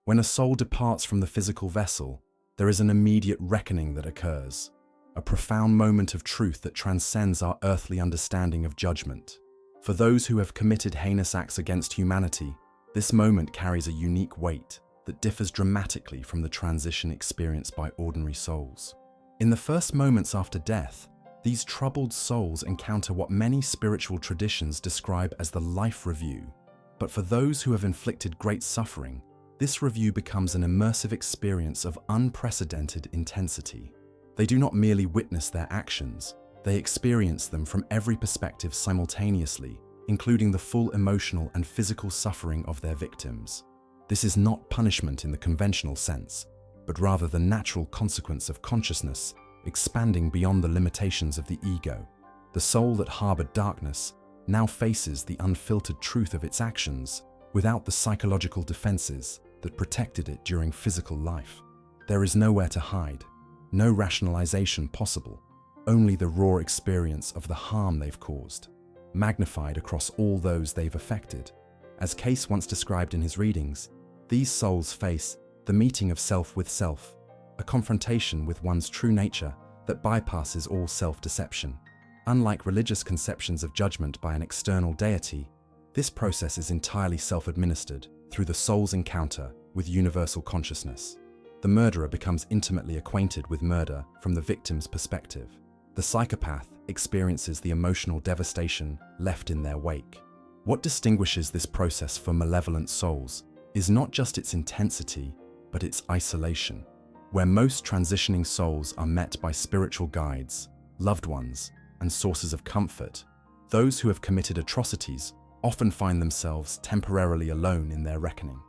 When a soul departs from the physical vessel, there is an immediate reckoning that occurs, a profound moment of truth that transcends our earthly understanding of judgment. For those who have committed heinous acts against humanity, this moment carries a unique weight that differs dramatically from the transition experienced by ordinary souls. In the first moments after death, these troubled souls encounter what many spiritual traditions describe as the life review. But for those who have inflicted great suffering, this review becomes an immersive experience of unprecedented intensity. They do not merely witness their actions, they experience them from every perspective simultaneously, including the full emotional and physical suffering of their victims. This is not punishment in the conventional sense, but rather the natural consequence of consciousness expanding beyond the limitations of the ego. The soul that harbored darkness now faces the unfiltered truth of its actions without the psychological defenses that protected it during physical life. There is nowhere to hide, no rationalization possible, only the raw experience of the harm they've caused, magnified across all those they've affected. As Cayce once described in his readings, these souls face the meeting of self with self, a confrontation with one's true nature that bypasses all self-deception. Unlike religious conceptions of judgment by an external deity, this process is entirely self-administered through the soul's encounter with universal consciousness. The murderer becomes intimately acquainted with murder from the victim's perspective. The psychopath experiences the emotional devastation left in their wake. What distinguishes this process for malevolent souls is not just its intensity, but its isolation. Where most transitioning souls are met by spiritual guides, loved ones, and sources of comfort, those who have committed atrocities often find themselves temporarily alone in their reckoning.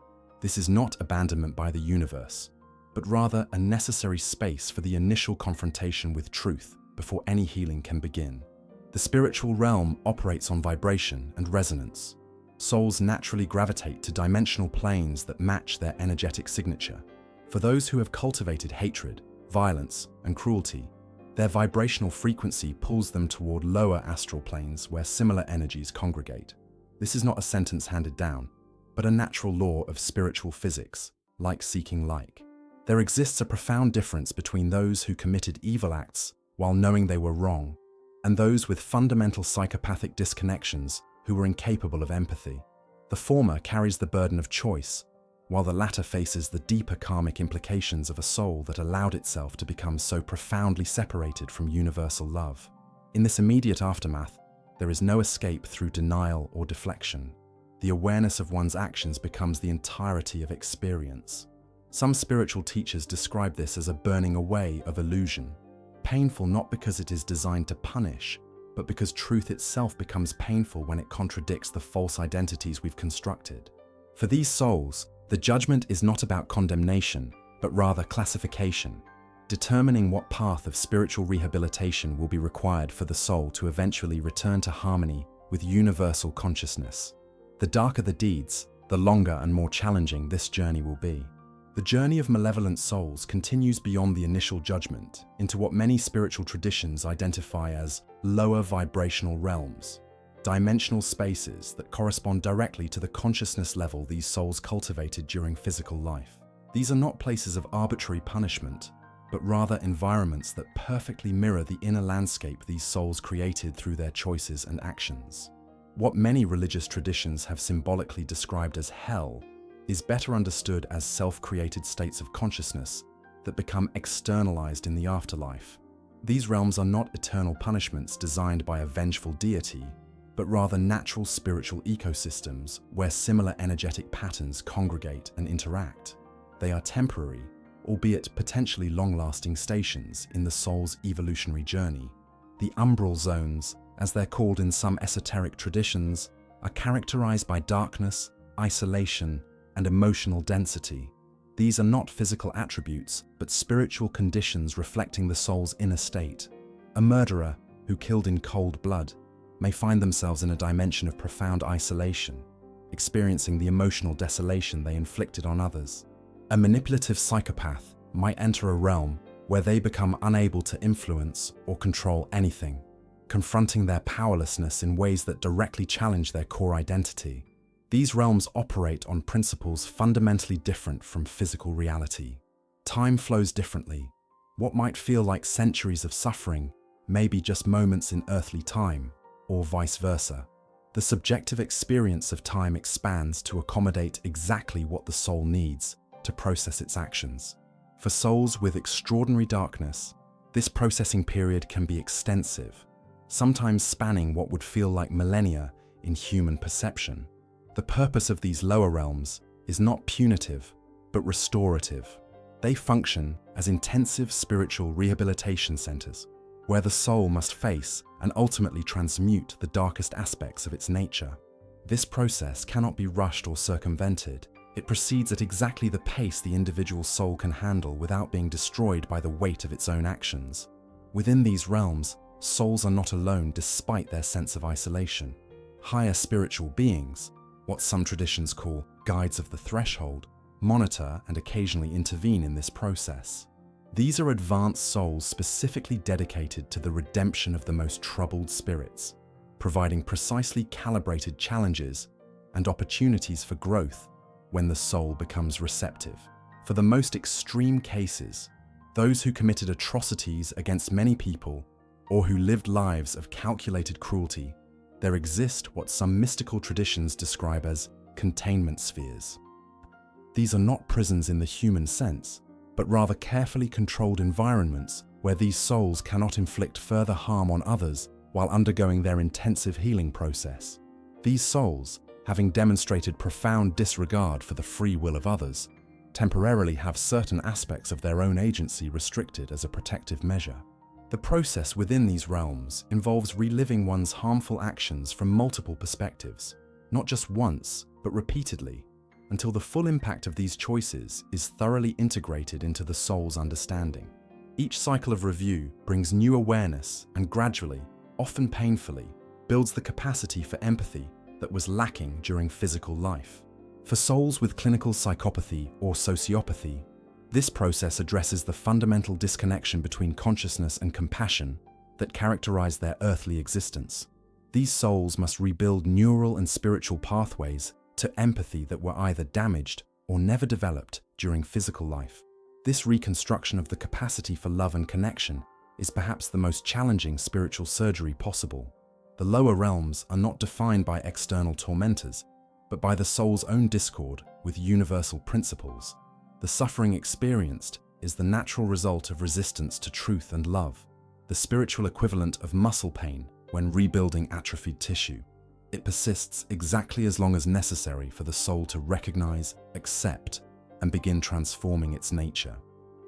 This is not abandonment by the universe, but rather a necessary space for the initial confrontation with truth before any healing can begin. The spiritual realm operates on vibration and resonance. Souls naturally gravitate to dimensional planes that match their energetic signature. For those who have cultivated hatred, violence, and cruelty, their vibrational frequency pulls them toward lower astral planes where similar energies congregate. This is not a sentence handed down, but a natural law of spiritual physics, like seeking like. There exists a profound difference between those who committed evil acts while knowing they were wrong, and those with fundamental psychopathic disconnections who were incapable of empathy. The former carries the burden of choice, while the latter faces the deeper karmic implications of a soul that allowed itself to become so profoundly separated from universal love. In this immediate aftermath, there is no escape through denial or deflection. The awareness of one's actions becomes the entirety of experience. Some spiritual teachers describe this as a burning away of illusion, painful not because it is designed to punish, but because truth itself becomes painful when it contradicts the false identities we've constructed. For these souls, the judgment is not about condemnation, but rather classification, determining what path of spiritual rehabilitation will be required for the soul to eventually return to harmony with universal consciousness. The darker the deeds, the longer and more challenging this journey will be. The journey of malevolent souls continues beyond the initial judgment into what many spiritual traditions identify as lower vibrational realms, dimensional spaces that correspond directly to the consciousness level these souls cultivated during physical life. These are not places of arbitrary punishment, but rather environments that perfectly mirror the inner landscape these souls created through their choices and actions. What many religious traditions have symbolically described as hell is better understood as self-created states of consciousness that become externalized in the afterlife. These realms are not eternal punishments designed by a vengeful deity, but rather natural spiritual ecosystems where similar energetic patterns congregate and interact. They are temporary, albeit potentially long-lasting stations in the soul's evolutionary journey. The umbral zones, as they're called in some esoteric traditions, are characterized by darkness, isolation, and emotional density. These are not physical attributes, but spiritual conditions reflecting the soul's inner state. A murderer who killed in cold blood may find themselves in a dimension of profound isolation, experiencing the emotional desolation they inflicted on others. A manipulative psychopath might enter a realm where they become unable to influence or control anything, confronting their powerlessness in ways that directly challenge their core identity. These realms operate on principles fundamentally different from physical reality. Time flows differently. What might feel like centuries of suffering may be just moments in earthly time, or vice versa. The subjective experience of time expands to accommodate exactly what the soul needs to process its actions. For souls with extraordinary darkness, this processing period can be extensive, sometimes spanning what would feel like millennia in human perception. The purpose of these lower realms is not punitive, but restorative. They function as intensive spiritual rehabilitation centers, where the soul must face and ultimately transmute the darkest aspects of its nature. This process cannot be rushed or circumvented. It proceeds at exactly the pace the individual soul can handle without being destroyed by the weight of its own actions. Within these realms, souls are not alone despite their sense of isolation. Higher spiritual beings, what some traditions call guides of the threshold, monitor and occasionally intervene in this process. These are advanced souls specifically dedicated to the redemption of the most troubled spirits, providing precisely calibrated challenges and opportunities for growth when the soul becomes receptive. For the most extreme cases, those who committed atrocities against many people or who lived lives of calculated cruelty, there exist what some mystical traditions describe as containment spheres. These are not prisons in the human sense, but rather carefully controlled environments where these souls cannot inflict further harm on others while undergoing their intensive healing process. These souls, having demonstrated profound disregard for the free will of others, temporarily have certain aspects of their own agency restricted as a protective measure. The process within these realms involves reliving one's harmful actions from multiple perspectives, not just once, but repeatedly, until the full impact of these choices is thoroughly integrated into the soul's understanding. Each cycle of review brings new awareness and gradually, often painfully, builds the capacity for empathy that was lacking during physical life. For souls with clinical psychopathy or sociopathy, this process addresses the fundamental disconnection between consciousness and compassion that characterize their earthly existence. These souls must rebuild neural and spiritual pathways to empathy that were either damaged or never developed during physical life. This reconstruction of the capacity for love and connection is perhaps the most challenging spiritual surgery possible. The lower realms are not defined by external tormentors, but by the soul's own discord with universal principles. The suffering experienced is the natural result of resistance to truth and love, the spiritual equivalent of muscle pain when rebuilding atrophied tissue. It persists exactly as long as necessary for the soul to recognize, accept, and begin transforming its nature.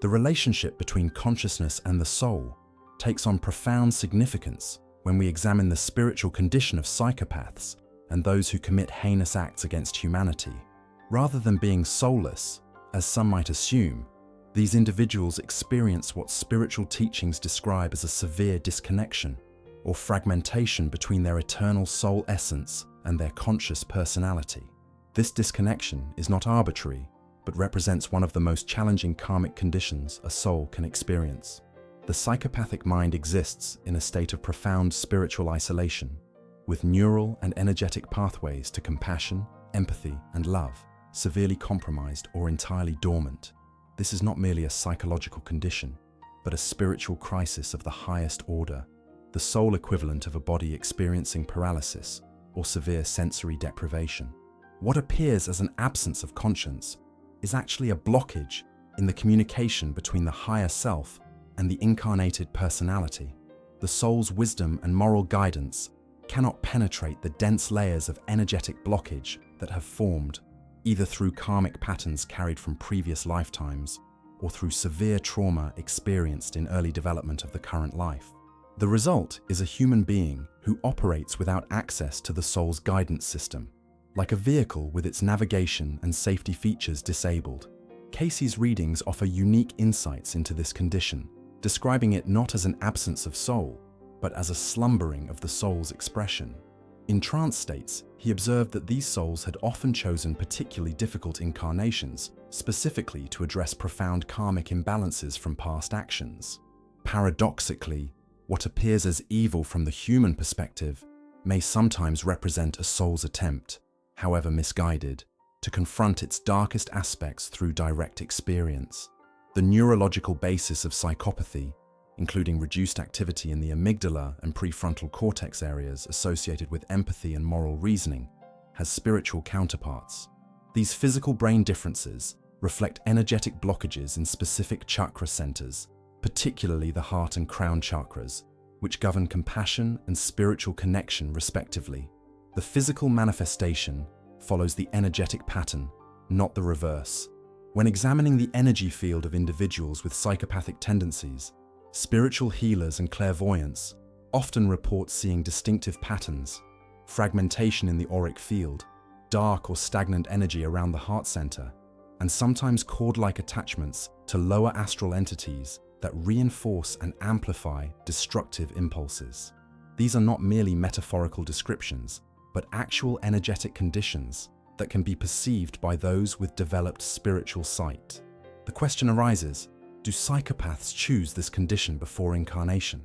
The relationship between consciousness and the soul takes on profound significance when we examine the spiritual condition of psychopaths and those who commit heinous acts against humanity. Rather than being soulless, as some might assume, these individuals experience what spiritual teachings describe as a severe disconnection or fragmentation between their eternal soul essence and their conscious personality. This disconnection is not arbitrary, but represents one of the most challenging karmic conditions a soul can experience. The psychopathic mind exists in a state of profound spiritual isolation, with neural and energetic pathways to compassion, empathy, and love severely compromised or entirely dormant. This is not merely a psychological condition, but a spiritual crisis of the highest order, the soul equivalent of a body experiencing paralysis or severe sensory deprivation. What appears as an absence of conscience is actually a blockage in the communication between the higher self and the incarnated personality. The soul's wisdom and moral guidance cannot penetrate the dense layers of energetic blockage that have formed, either through karmic patterns carried from previous lifetimes or through severe trauma experienced in early development of the current life. The result is a human being who operates without access to the soul's guidance system, like a vehicle with its navigation and safety features disabled. Cayce's readings offer unique insights into this condition, describing it not as an absence of soul, but as a slumbering of the soul's expression. In trance states, he observed that these souls had often chosen particularly difficult incarnations, specifically to address profound karmic imbalances from past actions. Paradoxically, what appears as evil from the human perspective may sometimes represent a soul's attempt however misguided, to confront its darkest aspects through direct experience. The neurological basis of psychopathy, including reduced activity in the amygdala and prefrontal cortex areas associated with empathy and moral reasoning, has spiritual counterparts. These physical brain differences reflect energetic blockages in specific chakra centers, particularly the heart and crown chakras, which govern compassion and spiritual connection respectively. The physical manifestation follows the energetic pattern, not the reverse. When examining the energy field of individuals with psychopathic tendencies, spiritual healers and clairvoyants often report seeing distinctive patterns: fragmentation in the auric field, dark or stagnant energy around the heart center, and sometimes cord-like attachments to lower astral entities that reinforce and amplify destructive impulses. These are not merely metaphorical descriptions, but actual energetic conditions that can be perceived by those with developed spiritual sight. The question arises, do psychopaths choose this condition before incarnation?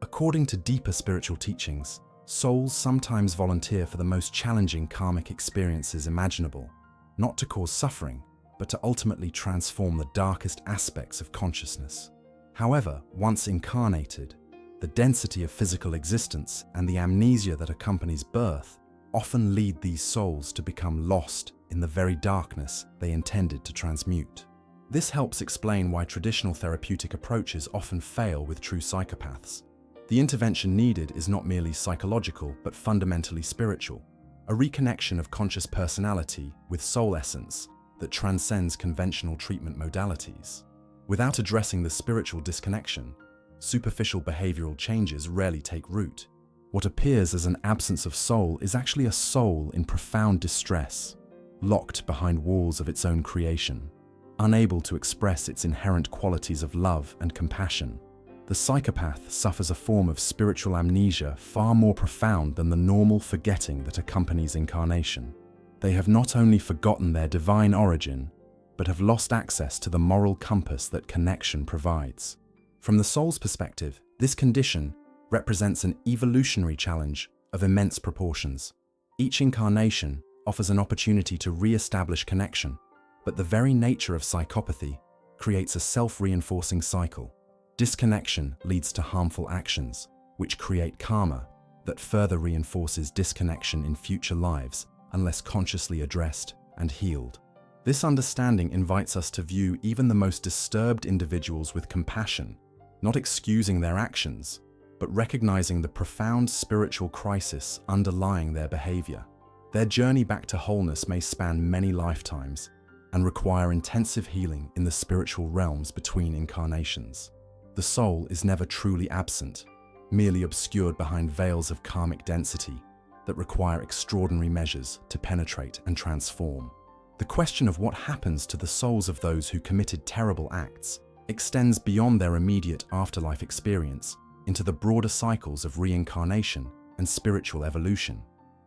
According to deeper spiritual teachings, souls sometimes volunteer for the most challenging karmic experiences imaginable, not to cause suffering, but to ultimately transform the darkest aspects of consciousness. However, once incarnated, the density of physical existence and the amnesia that accompanies birth often lead these souls to become lost in the very darkness they intended to transmute. This helps explain why traditional therapeutic approaches often fail with true psychopaths. The intervention needed is not merely psychological, but fundamentally spiritual, a reconnection of conscious personality with soul essence that transcends conventional treatment modalities. Without addressing the spiritual disconnection, superficial behavioral changes rarely take root. What appears as an absence of soul is actually a soul in profound distress, locked behind walls of its own creation, unable to express its inherent qualities of love and compassion. The psychopath suffers a form of spiritual amnesia far more profound than the normal forgetting that accompanies incarnation. They have not only forgotten their divine origin, but have lost access to the moral compass that connection provides. From the soul's perspective, this condition represents an evolutionary challenge of immense proportions. Each incarnation offers an opportunity to re-establish connection, but the very nature of psychopathy creates a self-reinforcing cycle. Disconnection leads to harmful actions, which create karma that further reinforces disconnection in future lives unless consciously addressed and healed. This understanding invites us to view even the most disturbed individuals with compassion, not excusing their actions, but recognizing the profound spiritual crisis underlying their behavior. Their journey back to wholeness may span many lifetimes and require intensive healing in the spiritual realms between incarnations. The soul is never truly absent, merely obscured behind veils of karmic density that require extraordinary measures to penetrate and transform. The question of what happens to the souls of those who committed terrible acts extends beyond their immediate afterlife experience into the broader cycles of reincarnation and spiritual evolution.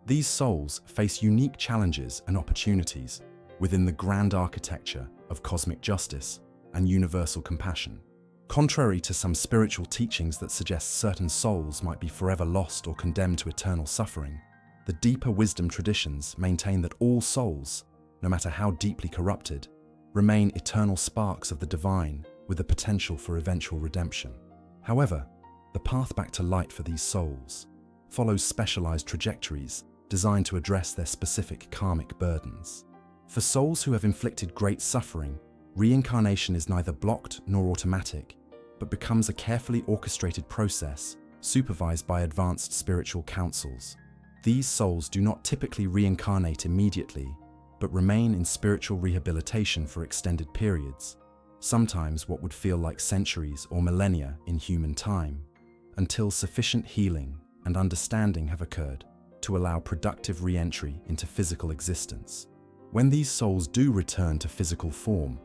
These souls face unique challenges and opportunities within the grand architecture of cosmic justice and universal compassion. Contrary to some spiritual teachings that suggest certain souls might be forever lost or condemned to eternal suffering, the deeper wisdom traditions maintain that all souls, no matter how deeply corrupted, remain eternal sparks of the divine with the potential for eventual redemption. However, the path back to light for these souls follows specialized trajectories designed to address their specific karmic burdens. For souls who have inflicted great suffering, reincarnation is neither blocked nor automatic, but becomes a carefully orchestrated process supervised by advanced spiritual councils. These souls do not typically reincarnate immediately, but remain in spiritual rehabilitation for extended periods, sometimes what would feel like centuries or millennia in human time, until sufficient healing and understanding have occurred to allow productive re-entry into physical existence. When these souls do return to physical form,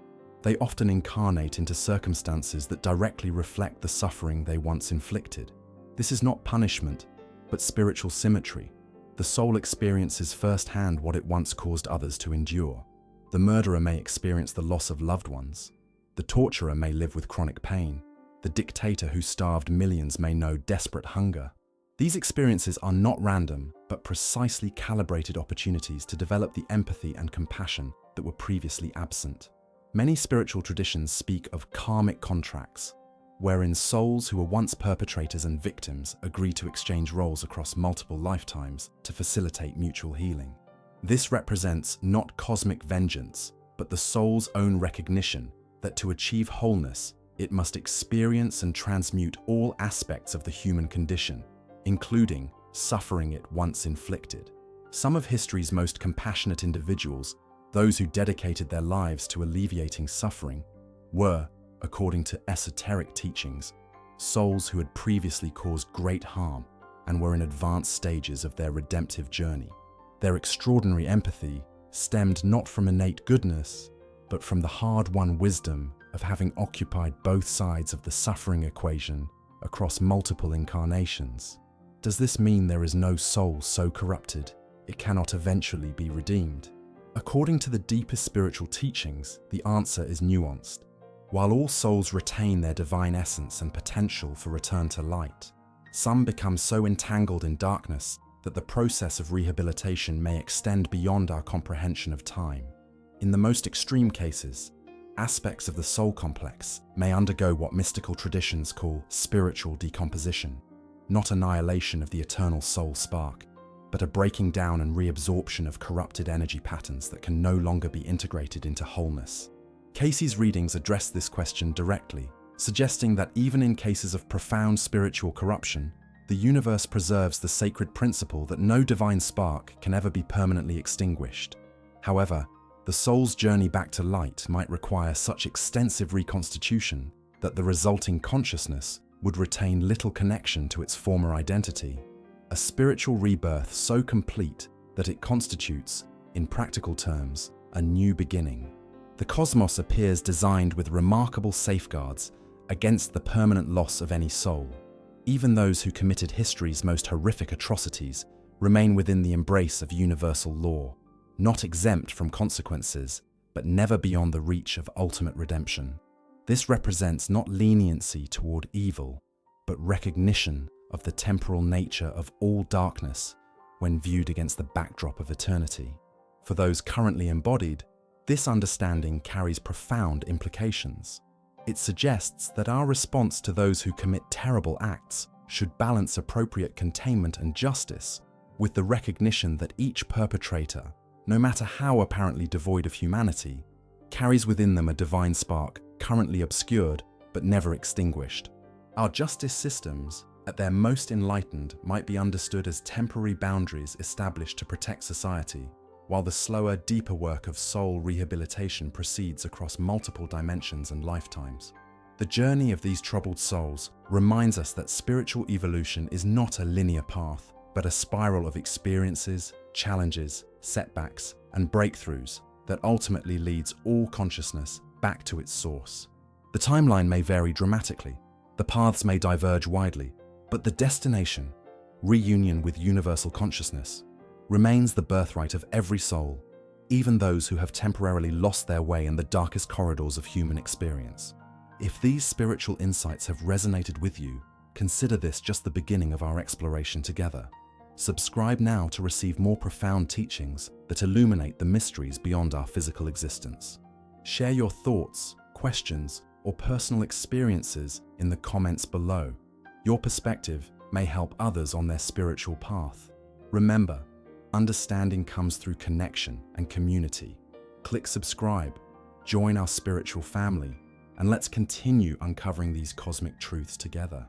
they often incarnate into circumstances that directly reflect the suffering they once inflicted. This is not punishment, but spiritual symmetry. The soul experiences firsthand what it once caused others to endure. The murderer may experience the loss of loved ones. The torturer may live with chronic pain. The dictator who starved millions may know desperate hunger. These experiences are not random, but precisely calibrated opportunities to develop the empathy and compassion that were previously absent. Many spiritual traditions speak of karmic contracts, wherein souls who were once perpetrators and victims agree to exchange roles across multiple lifetimes to facilitate mutual healing. This represents not cosmic vengeance, but the soul's own recognition that to achieve wholeness, it must experience and transmute all aspects of the human condition, including suffering it once inflicted. Some of history's most compassionate individuals, those who dedicated their lives to alleviating suffering, were, according to esoteric teachings, souls who had previously caused great harm and were in advanced stages of their redemptive journey. Their extraordinary empathy stemmed not from innate goodness, but from the hard-won wisdom of having occupied both sides of the suffering equation across multiple incarnations. Does this mean there is no soul so corrupted it cannot eventually be redeemed? According to the deepest spiritual teachings, the answer is nuanced. While all souls retain their divine essence and potential for return to light, some become so entangled in darkness that the process of rehabilitation may extend beyond our comprehension of time. In the most extreme cases, aspects of the soul complex may undergo what mystical traditions call spiritual decomposition, not annihilation of the eternal soul spark, but a breaking down and reabsorption of corrupted energy patterns that can no longer be integrated into wholeness. Cayce's readings address this question directly, suggesting that even in cases of profound spiritual corruption, the universe preserves the sacred principle that no divine spark can ever be permanently extinguished. However, the soul's journey back to light might require such extensive reconstitution that the resulting consciousness would retain little connection to its former identity, a spiritual rebirth so complete that it constitutes, in practical terms, a new beginning. The cosmos appears designed with remarkable safeguards against the permanent loss of any soul. Even those who committed history's most horrific atrocities remain within the embrace of universal law, not exempt from consequences, but never beyond the reach of ultimate redemption. This represents not leniency toward evil, but recognition of the temporal nature of all darkness when viewed against the backdrop of eternity. For those currently embodied, this understanding carries profound implications. It suggests that our response to those who commit terrible acts should balance appropriate containment and justice with the recognition that each perpetrator, no matter how apparently devoid of humanity, carries within them a divine spark currently obscured but never extinguished. Our justice systems, at their most enlightened, might be understood as temporary boundaries established to protect society, while the slower, deeper work of soul rehabilitation proceeds across multiple dimensions and lifetimes. The journey of these troubled souls reminds us that spiritual evolution is not a linear path, but a spiral of experiences, challenges, setbacks, and breakthroughs that ultimately leads all consciousness back to its source. The timeline may vary dramatically, the paths may diverge widely, but the destination, reunion with universal consciousness, remains the birthright of every soul, even those who have temporarily lost their way in the darkest corridors of human experience. If these spiritual insights have resonated with you, consider this just the beginning of our exploration together. Subscribe now to receive more profound teachings that illuminate the mysteries beyond our physical existence. Share your thoughts, questions, or personal experiences in the comments below. Your perspective may help others on their spiritual path. Remember, understanding comes through connection and community. Click subscribe, join our spiritual family, and let's continue uncovering these cosmic truths together.